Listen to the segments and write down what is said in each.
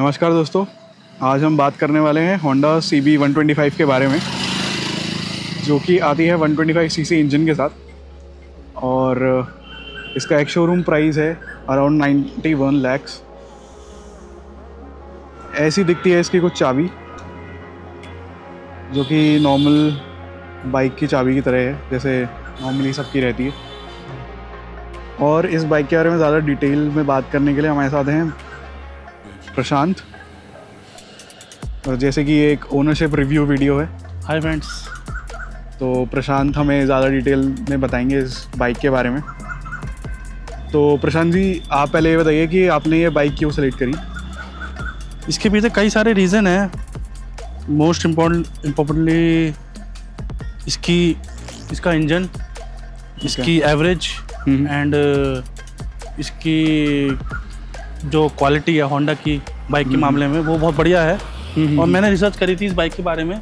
नमस्कार दोस्तों, आज हम बात करने वाले हैं होंडा CB 125 के बारे में, जो कि आती है 125 सीसी इंजन के साथ। और इसका एक शोरूम प्राइस है अराउंड 91 lakhs। ऐसी दिखती है इसकी कुछ चाबी, जो कि नॉर्मल बाइक की चाबी की तरह है, जैसे नॉर्मली सबकी रहती है। और इस बाइक के बारे में ज़्यादा डिटेल में बात करने के लिए हमारे साथ हैं प्रशांत। और जैसे कि ये एक ओनरशिप रिव्यू वीडियो है। Hi friends. तो प्रशांत हमें ज़्यादा डिटेल में बताएंगे इस बाइक के बारे में। तो प्रशांत जी, आप पहले ये बताइए कि आपने ये बाइक क्यों सेलेक्ट करी? इसके पीछे कई सारे रीज़न हैं। मोस्ट इम्पोर्टेंटली इसका इंजन, इसकी एवरेज एंड इसकी जो क्वालिटी है होंडा की बाइक के मामले में, वो बहुत बढ़िया है। और मैंने रिसर्च करी थी इस बाइक के बारे में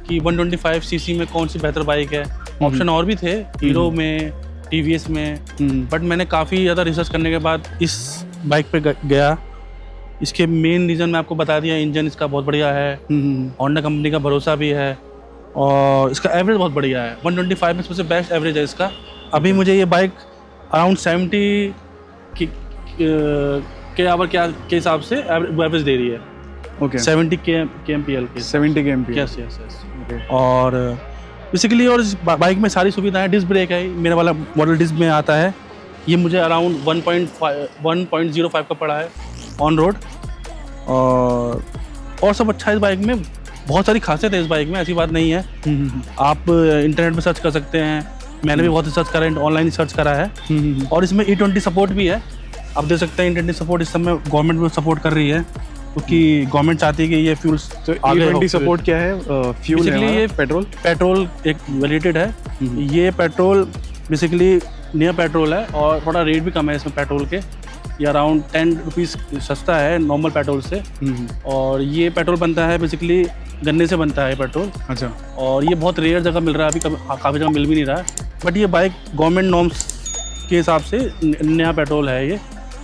कि 125 सीसी में कौन सी बेहतर बाइक है। ऑप्शन और भी थे, हीरो में, TVS में, बट मैंने काफ़ी ज़्यादा रिसर्च करने के बाद इस बाइक पे गया। इसके मेन रीज़न मैं आपको बता दिया। इंजन इसका बहुत बढ़िया है, होंडा कंपनी का भरोसा भी है, और इसका एवरेज बहुत बढ़िया है। 125 में सबसे बेस्ट एवरेज है इसका। अभी मुझे ये बाइक अराउंड 70 के आवर के हिसाब से एवरेज दे रही है। ओके, 70 kmpl के 70 kmpl। यस। और बेसिकली और इस बाइक में सारी सुविधाएं। डिस्क ब्रेक है, मेरा वाला मॉडल डिस्क में आता है। ये मुझे अराउंड 1.05 का पड़ा है ऑन रोड। और सब अच्छा है इस बाइक में। बहुत सारी खासियत है इस बाइक में, ऐसी बात नहीं है। आप इंटरनेट पे सर्च कर सकते हैं, मैंने भी बहुत रिसर्च करा है, ऑनलाइन सर्च करा है। और इसमें E20 सपोर्ट भी है। आप देख सकते हैं E20 सपोर्ट इस समय गवर्नमेंट भी सपोर्ट कर रही है, क्योंकि गवर्नमेंट चाहती है कि ये फ्यूल E20 सपोर्ट क्या है? फ्यूल है, ये पेट्रोल एक वैलिडेटेड है। ये पेट्रोल बेसिकली नियर पेट्रोल है, और थोड़ा रेट भी कम है इसमें पेट्रोल के। ये अराउंड 10 रुपीज़ सस्ता है नॉर्मल पेट्रोल से। और ये पेट्रोल बनता है बेसिकली गन्ने से बनता है पेट्रोल। अच्छा। और ये बहुत रेयर जगह मिल रहा है, अभी काफ़ी जगह मिल भी नहीं रहा है। बट ये बाइक गवर्नमेंट नॉर्म्स के हिसाब से नया पेट्रोल है ये,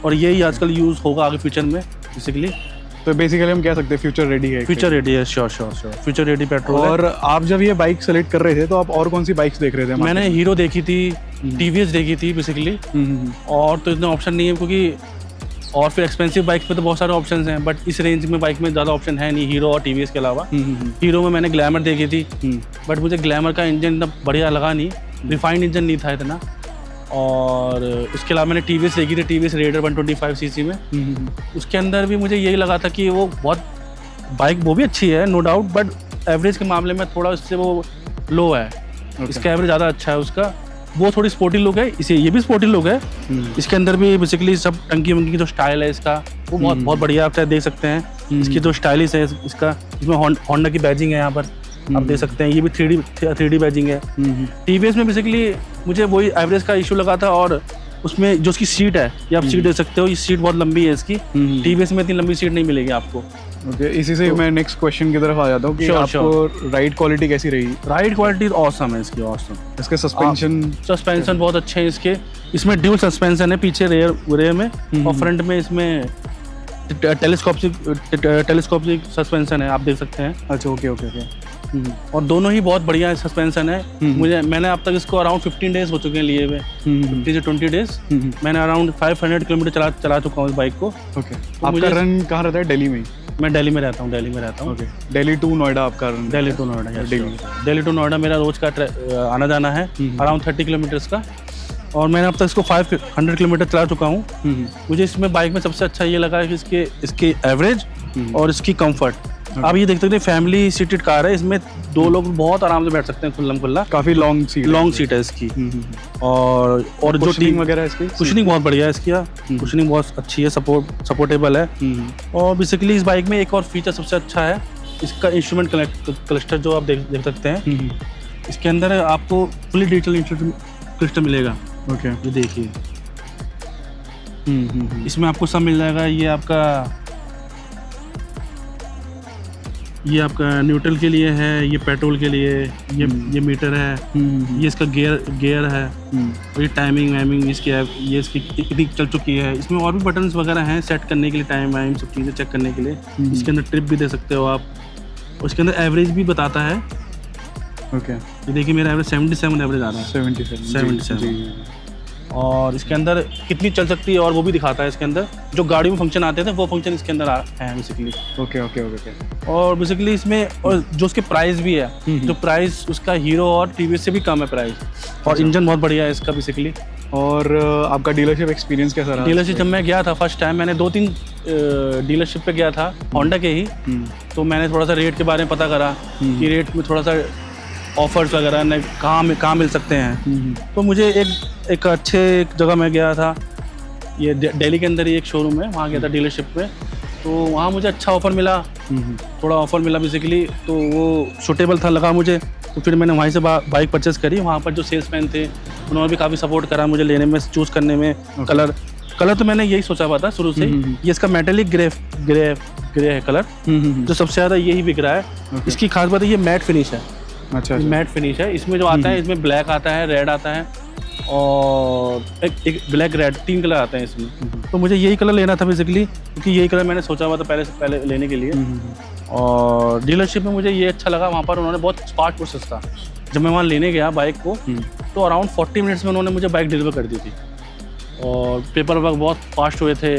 और यही आजकल यूज़ होगा आगे फ्यूचर में बेसिकली। तो बेसिकली हम कह सकते हैं फ्यूचर रेडी है। फ्यूचर रेडी है, श्योर फ्यूचर रेडी पेट्रोल। और आप जब ये बाइक सेलेक्ट कर रहे थे तो आप और कौन सी बाइक्स देख रहे थे? मैंने हीरो देखी थी, TVS देखी थी बेसिकली। और तो इतने ऑप्शन नहीं है, क्योंकि और फिर एक्सपेंसिव बाइक पे तो बहुत सारे ऑप्शंस हैं, बट इस रेंज में बाइक में ज़्यादा ऑप्शन है नहीं हीरो और TVS के अलावा। हीरो में मैंने ग्लैमर देखी थी, बट मुझे ग्लैमर का इंजन इतना बढ़िया लगा नहीं, रिफाइंड इंजन नहीं था इतना। और इसके अलावा मैंने TVS देखी थी, TVS रेडर 125 सीसी में। उसके अंदर भी मुझे यही लगा था कि वो बहुत बाइक वो भी अच्छी है, नो डाउट, बट एवरेज के मामले में थोड़ा इससे वो लो है। इसका एवरेज ज़्यादा अच्छा है उसका। वो थोड़ी स्पोर्टी लुक है, इसे ये भी स्पोर्टी लुक है। इसके अंदर भी बेसिकली सब टंकी वंकी की जो स्टाइल है इसका, वो बहुत बढ़िया। आप चाहे देख सकते हैं इसकी जो स्टाइलिश है इसका। इसमें होंडा की बैजिंग है यहाँ पर, आप देख सकते हैं। ये भी 3D बैजिंग है। TVS में बेसिकली मुझे वही एवरेज का इशू लगा था। और उसमें जो उसकी सीट है, ये आप सीट देख सकते हो, ये सीट बहुत लंबी है इसकी। TVS में इतनी लंबी सीट नहीं मिलेगी आपको। ओके, इसी से मैं नेक्स्ट क्वेश्चन की तरफ आ जाता हूँ कि आपको राइड क्वालिटी कैसी रही? राइड क्वालिटी ऑसम है इसकी, ऑसम। इसके सस्पेंशन बहुत अच्छे हैं इसके। इसमें ड्यूल सस्पेंशन है, पीछे रेयर में, और फ्रंट में इसमें टेलीस्कोपिक सस्पेंशन है, आप देख सकते हैं। अच्छा, ओके। और दोनों ही बहुत बढ़िया सस्पेंशन है। मैंने अब तक इसको अराउंड 15 डेज हो चुके हैं लिए हुए, 15 से 20 डेज। मैंने अराउंड 500 किलोमीटर चला चुका हूँ इस बाइक को। ओके। आपका रन कहाँ रहता है? दिल्ली में ही? मैं दिल्ली में रहता हूँ। ओके, दिल्ली टू नोएडा आपका रन? दिल्ली टू नोएडा मेरा रोज का आना जाना है, अराउंड 30 किलोमीटर्स का। और मैंने अब तक इसको 500 किलोमीटर चला चुका हूँ। मुझे इसमें बाइक में सबसे अच्छा ये लगा है कि इसके एवरेज और इसकी कंफर्ट। आप ये देख सकते हैं, फैमिली सीटेड कार है। इसमें 2 लोग बहुत आराम से बैठ सकते हैं खुल्ला। काफ़ी लॉन्ग सीट है इसकी। और जो टीम वगैरह इसकी कुशनिंग बहुत बढ़िया है इसकी। कुशनिंग बहुत अच्छी है, सपोर्टेबल है। और बेसिकली इस बाइक में एक और फीचर सबसे अच्छा है, इसका इंस्ट्रूमेंट क्लस्टर जो आप देख सकते हैं। इसके अंदर आपको फुली डिजिटल इंस्ट्रूमेंट क्लस्टर मिलेगा। ओके, ये देखिए। इसमें आपको सब मिल जाएगा। ये आपका ये आपका न्यूट्रल के लिए है, ये पेट्रोल के लिए, ये मीटर है, ये इसका गियर है, और ये टाइमिंग वाइमिंग इसकी है, ये इसकी कितनी चल चुकी है। इसमें और भी बटन्स वगैरह हैं सेट करने के लिए, टाइम वाइम सब चीज़ें चेक करने के लिए। इसके अंदर ट्रिप भी दे सकते हो आप, उसके अंदर एवरेज भी बताता है। ओके, ये देखिए मेरा एवरेज 77 एवरेज आ रहा है, 77। और इसके अंदर कितनी चल सकती है और वो भी दिखाता है। इसके अंदर जो गाड़ी में फंक्शन आते थे वो फंक्शन इसके अंदर है बेसिकली। Okay okay okay. और बेसिकली इसमें और जो उसके प्राइस भी है, जो प्राइस उसका हीरो और टीवीएस से भी कम है प्राइस, और इंजन बहुत बढ़िया है इसका बेसिकली। और आपका डीलरशिप एक्सपीरियंस कैसा रहा? डीलरशिप जब मैं गया था फर्स्ट टाइम, मैंने 2-3 डीलरशिप पे गया था होंडा के ही, तो मैंने थोड़ा सा रेट के बारे में पता करा कि रेट में थोड़ा सा ऑफर्स वगैरह कहाँ मिल सकते हैं। तो मुझे एक अच्छे एक जगह मैं गया था, ये दिल्ली के अंदर ही एक शोरूम है, वहाँ गया था डीलरशिप पे, तो वहाँ मुझे अच्छा ऑफ़र मिला, थोड़ा ऑफ़र मिला बेसिकली, तो वो सूटेबल था लगा मुझे। तो फिर मैंने वहीं से बाइक परचेज़ करी। वहाँ पर जो सेल्समैन थे उन्होंने भी काफ़ी सपोर्ट करा मुझे लेने में, चूज़ करने में। कलर तो मैंने यही सोचा हुआ था शुरू से, ये इसका मेटेलिक ग्रे है कलर, जो सबसे ज़्यादा यही बिक रहा है। इसकी खास बात है ये मैट फिनिश है। अच्छा। मैट फिनिश है इसमें, जो आता है इसमें ब्लैक आता है, रेड आता है, और एक ब्लैक रेड 3 कलर आते हैं इसमें। तो मुझे यही कलर लेना था बेसिकली, क्योंकि यही कलर मैंने सोचा हुआ था पहले लेने के लिए। और डीलरशिप में मुझे ये अच्छा लगा, वहाँ पर उन्होंने बहुत स्मार्ट प्रोसेस था। जब मैं वहाँ लेने गया बाइक को, तो अराउंड 40 मिनट्स में उन्होंने मुझे बाइक डिलीवर कर दी थी, और पेपर वर्क बहुत फास्ट हुए थे।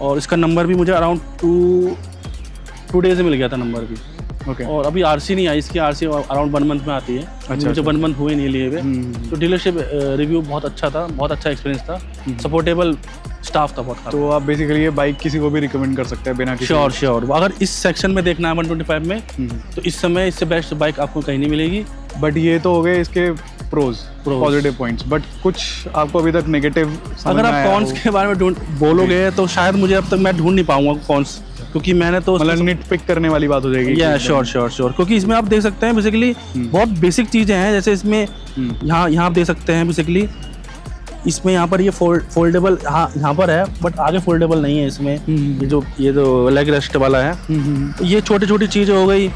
और इसका नंबर भी मुझे अराउंड 2 डेज में मिल गया था नंबर भी। ओके। और अभी आरसी नहीं आई, इसकी आरसी अराउंड 1 मंथ में आती है। अच्छा, मुझे 1 मंथ हुए नहीं लिए हुए। तो डीलरशिप रिव्यू बहुत अच्छा था, बहुत अच्छा एक्सपीरियंस था, सपोर्टेबल स्टाफ था बहुत। तो आप बेसिकली ये बाइक किसी को भी रिकमेंड कर सकते हैं बिना किसी? श्योर। अगर इस सेक्शन में देखना है 125 में, तो इस समय इससे बेस्ट बाइक आपको कहीं नहीं मिलेगी। बट ये तो हो गए इसके प्रोज पॉजिटिव पॉइंट्स, बट कुछ आपको अभी तक नेगेटिव? अगर आप कॉन्स के बारे में बोलोगे तो शायद मुझे अब तक मैं ढूंढ नहीं पाऊंगा कॉन्स, क्योंकि मैंने तो मतलब निट पिक करने वाली बात हो जाएगी। या श्योर, क्योंकि इसमें आप देख सकते हैं बेसिकली बहुत बेसिक चीज़ें हैं। जैसे इसमें यहाँ आप देख सकते हैं बेसिकली, इसमें यहाँ पर ये फोल्डेबल यहाँ पर है, बट आगे फोल्डेबल नहीं है इसमें। ये जो लेग रेस्ट वाला है, ये छोटी छोटी चीज़ें हो गई।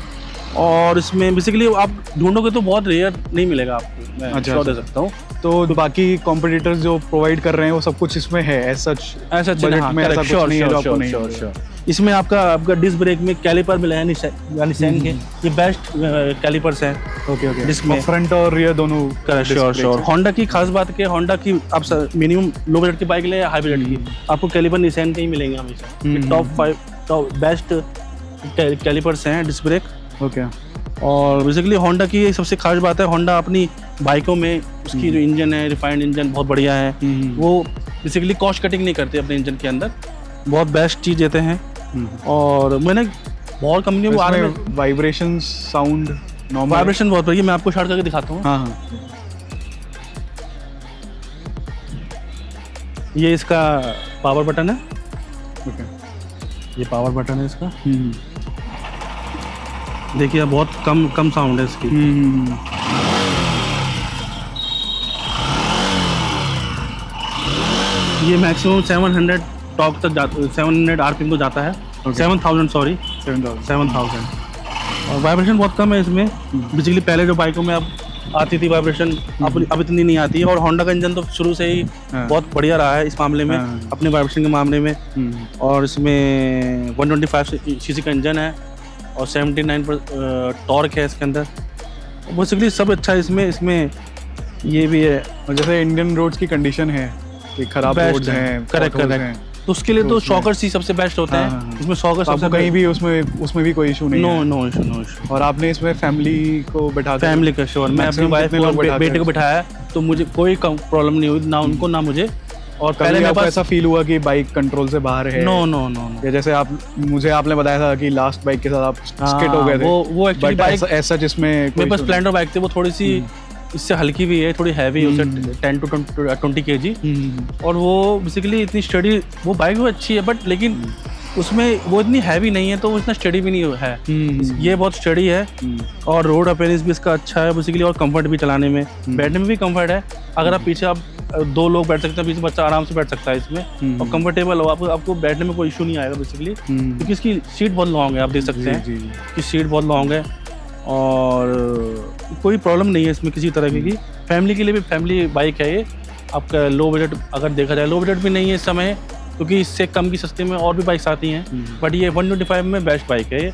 और इसमें बेसिकली आप ढूंढोगे तो बहुत रेयर नहीं मिलेगा आपको, मैं श्योर दे सकता हूँ। तो बाकी कॉम्पिटिटर्स जो प्रोवाइड कर रहे हैं वो सब कुछ इसमें है ऐसा बजट में? ऐसा कुछ नहीं है जो आपको नहीं है? इसमें आपका डिस्क ब्रेक में कैलिपर मिला है निसान के, ये बेस्ट कैलिपर्स हैं। ओके। डिस्क में फ्रंट और रियर दोनों? श्योर। होंडा की खास बात है, होंडा की आप मिनिमम लो बजट की बाइक ले या हाई बजट की, आपको कैलिपर निसान के ही मिलेंगे हमेशा। टॉप बेस्ट कैलिपर्स हैं डिस्क ब्रेक। ओके। और बेसिकली होंडा की सबसे खास बात है, होंडा अपनी बाइकों में उसकी जो इंजन है, रिफाइंड इंजन बहुत बढ़िया है। वो बेसिकली कॉस्ट कटिंग नहीं करते अपने इंजन के अंदर, बहुत बेस्ट चीज़ देते हैं। और मैंने बहुत कंपनी को आने में वाइब्रेशन साउंड नॉर्मल, वाइब्रेशन बहुत बढ़िया, मैं आपको शार्ट करके दिखाता हूँ। हाँ। ये इसका पावर बटन है। ओके। ये पावर बटन है इसका। देखिए बहुत कम साउंड है इसकी। ये मैक्सिमम 700 टॉक तक 700 आरपीएम तो जाता है। 7000 सॉरी 7000। और वाइब्रेशन बहुत कम है इसमें। बेसिकली पहले जो बाइकों में अब आती थी वाइब्रेशन, अब इतनी नहीं आती है। और होंडा का इंजन तो शुरू से ही बहुत बढ़िया रहा है इस मामले में, अपने वाइब्रेशन के मामले में। और इसमें 125 सीसी का इंजन है और 79 टॉर्क है इसके अंदर। बेसिकली सब अच्छा है इसमें ये भी है। और जैसे इंडियन रोड्स की कंडीशन है कि खराब रोड्स हैं, करेक्ट, तो उसके लिए तो शॉकर्स ही सबसे बेस्ट होते हैं। इसमें शॉकर्स आपको कहीं भी उसमें भी कोई इशू नहीं है? No issue. और आपने इसमें फैमिली को बैठा, फैमिली का श्योर, मैं अपनी वाइफ और बेटे को बिठाया, तो मुझे कोई प्रॉब्लम नहीं हुई, ना उनको ना मुझे। और पहले आपको ऐसा फील हुआ कि बाइक कंट्रोल से बाहर है? नो। या जैसे आपने बताया था कि लास्ट बाइक के साथ आप स्किट हो गए थे, वो एक्चुअली बाइक ऐसा जिसमें मेरे पास स्प्लेंडर बाइक थी, वो थोड़ी सी इससे हल्की भी है, थोड़ी हैवी है, उसे 10 to 20 kg। और वो बेसिकली इतनी स्टडी, वो बाइक भी अच्छी है, बट लेकिन उसमें वो इतनी हैवी नहीं है, तो वो इतना स्टडी भी नहीं है। ये बहुत स्टडी है। और रोड अपीयरेंस भी इसका अच्छा है बेसिकली, और कंफर्ट भी चलाने में, बैठने में भी कंफर्ट है। अगर आप पीछे आप 2 लोग बैठ सकते हैं, बीच में बच्चा आराम से बैठ सकता है इसमें, और कंफर्टेबल हो, आपको बैठने में कोई इशू नहीं आएगा बेसिकली, क्योंकि इसकी सीट बहुत लॉन्ग है, आप देख सकते हैं कि सीट बहुत लॉन्ग है, और कोई प्रॉब्लम नहीं है इसमें किसी तरह की। फैमिली के लिए भी फैमिली बाइक है ये। आपका लो बजट अगर देखा जाए, लो बजट भी नहीं है इस समय, क्योंकि इससे कम की सस्ते में और भी बाइक्स आती हैं, बट ये 125 में बेस्ट बाइक है ये।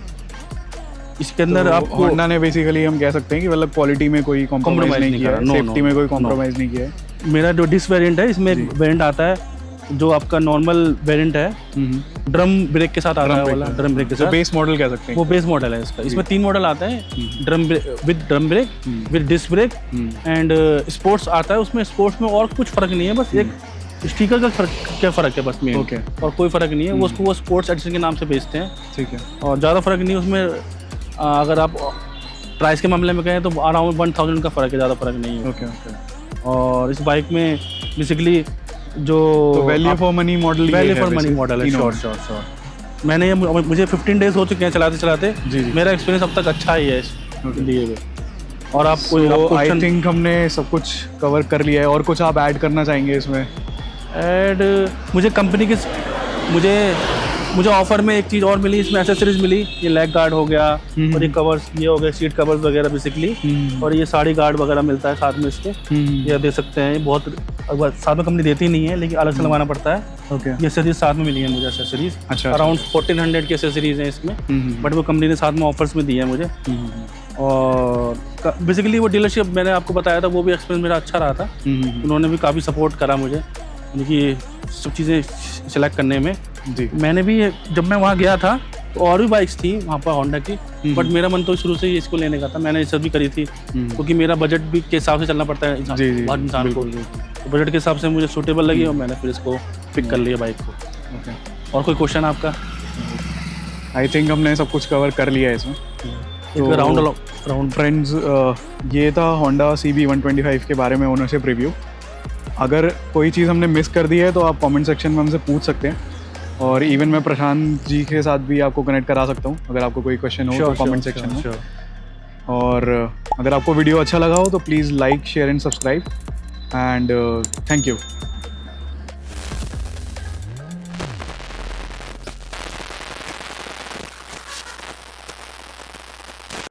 इसके अंदर तो आपको होंडा ने बेसिकली हम कह सकते हैं कि मतलब क्वालिटी में कोई कॉम्प्रोमाइज़ नहीं किया है, सेफ्टी में कोई कॉम्प्रोमाइज़ नहीं किया है। मेरा जो डिस वेरिएंट है, इसमें एक वेरिएंट आता है जो आपका नॉर्मल वेरिएंट है, ड्रम ब्रेक के साथ आता है वाला, ड्रम ब्रेक के साथ, बेस मॉडल कह सकते हैं, वो बेस मॉडल है इसका। इसमें 3 मॉडल आते हैं, drum brake with disc brake and sports आता है। उसमें स्पोर्ट्स में और कुछ फर्क नहीं है, बस एक स्टिकर का फर्क है बस मेन, और कोई फर्क नहीं है। वो उसको वो स्पोर्ट्स एडिशन के नाम से बेचते हैं, ठीक है, और ज़्यादा फर्क नहीं है उसमें। अगर आप प्राइस के मामले में कहें तो अराउंड 1000 का फ़र्क है, ज़्यादा फर्क नहीं है। ओके। और इस बाइक में बेसिकली जो वैल्यू फॉर मनी मॉडल है, श्योर। मैंने ये मुझे 15 डेज हो चुके हैं चलाते चलाते, मेरा एक्सपीरियंस अब तक अच्छा ही है इस लिए भी। और आपको आई थिंक हमने सब कुछ कवर कर लिया है, और कुछ आप ऐड करना चाहेंगे इसमें? ऐड मुझे कंपनी की मुझे ऑफर में एक चीज़ और मिली, इसमें एसेसरीज मिली। ये लेग गार्ड हो गया, और ये कवर्स, ये हो गए सीट कवर्स वगैरह बेसिकली, और ये साड़ी गार्ड वगैरह मिलता है साथ में इसके, ये दे सकते हैं। बहुत साथ में कंपनी देती नहीं है, लेकिन अलग से लगवाना पड़ता है। ओके, ये एसेसरीज साथ में मिली है मुझे, एसेसरीज अच्छा, अराउंड 1400 की एसेसरीज हैं इसमें, बट वो कंपनी ने साथ में ऑफर्स में दी है मुझे। और बेसिकली वो डीलरशिप मैंने आपको बताया था, वो भी एक्सपीरियंस मेरा अच्छा रहा था। उन्होंने भी काफ़ी सपोर्ट करा मुझे, यानी सब चीज़ें सेलेक्ट करने में। मैंने भी जब मैं वहाँ गया था तो और भी बाइक्स थी वहाँ पर होंडा की, बट मेरा मन तो शुरू से ही इसको लेने का था। मैंने रिसर्च भी करी थी, क्योंकि मेरा बजट भी के हिसाब से चलना पड़ता है हर इंसान को, तो बजट के हिसाब से मुझे सूटेबल लगी, और मैंने फिर इसको पिक कर लिया बाइक को। और कोई क्वेश्चन आपका? आई थिंक हमने सब कुछ कवर कर लिया है इसमें। तो राउंड फ्रेंड्स, ये था होंडा CB 125 के बारे में ओनरशिप रिव्यू। अगर कोई चीज़ हमने मिस कर दी है तो आप कमेंट सेक्शन में हमसे पूछ सकते हैं, और इवन मैं प्रशांत जी के साथ भी आपको कनेक्ट करा सकता हूँ अगर आपको कोई क्वेश्चन हो तो कमेंट सेक्शन में। और अगर आपको वीडियो अच्छा लगा हो तो please like, share and subscribe, and thank you.